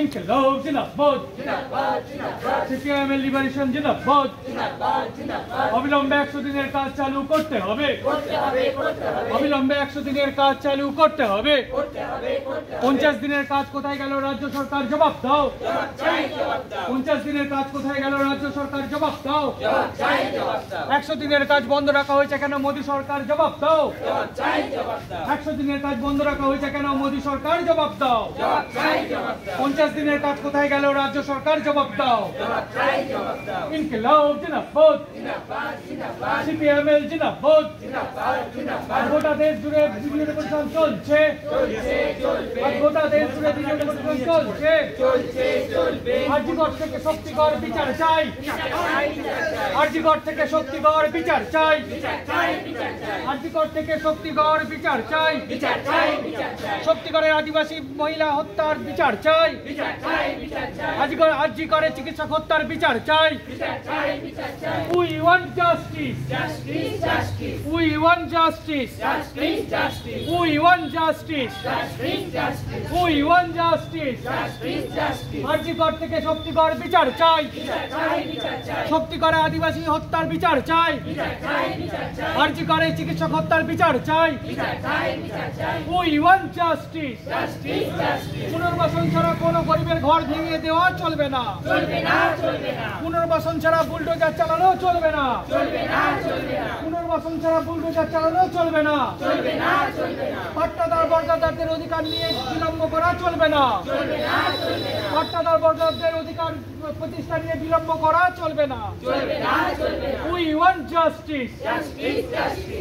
ইনকিলাব জিন্দাবাদ, সিপিআইএম এর লিবারেশন জিন্দাবাদ। অবিলম্বে 100 দিনের কাজ চালু করতে হবে, অবিলম্বে 100 দিনের কাজ চালু করতে হবে। 50 দিনের কাজ কোথায় গেল রাজ্য সরকার, জবাব দাও। 50 দিনের কাজ কোথায় গেল রাজ্য সরকার, জবাব দাও। 100 দিনের কাজ বন্ধ রাখা হয়েছে কেন মোদী সরকার, জবাব দাও। 100 দিনের কাজ বন্ধ রাখা হয়েছে কেন মোদী সরকার, জবাব দাও। 50 দিনের কাজ কোথায় গেল রাজ্য সরকার, জবাব দাও। ইনকিলাব জিন্দাবাদ, সিপিএম জিন্দাবাদ। গোটা দেশ জুড়ে ভিডিও রেকর্ডিং চলছে, গোটা দেশ জুড়ে ভিডিও রেকর্ডিং চলছে। আরজিকর থেকে শক্তিগড় বিচার চাই, আরজিকর থেকে শক্তিগড় বিচার চাই, আরজিকর থেকে শক্তিগড় বিচার চাই। শক্তিগড়ের আদিবাসী মহিলা হত্যার বিচার চাই, আরজিকরের চিকিৎসক হত্যার বিচার চাই। We want justice, we want justice, we want justice, we want justice। RG Kar থেকে শক্তিগড় বিচার চাই, শক্তিগড়ের আদিবাসী হত্যার বিচার চাই, আরজিকরের চিকিৎসক হত্যার বিচার চাই। We want justice। পুনর্বাসন ছাড়া কোনো গরিবের ঘর ভেঙে দেওয়া চলবে না, পুনর্বাসন ছাড়া বুলডোজার চালানো চলবে না, পুনর্বাসন ছাড়া বুলডোজার চালানো চলবে না। পাট্টাদার বর্গদারদের অধিকার নিয়ে বিলম্ব করা চলবে না, পাট্টাদার বর্গদারদের অধিকার প্রতিষ্ঠা নিয়ে বিলম্ব করা চলবে না। We want justice।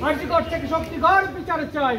আরজিকর থেকে শক্তিগড় বিচার চাই।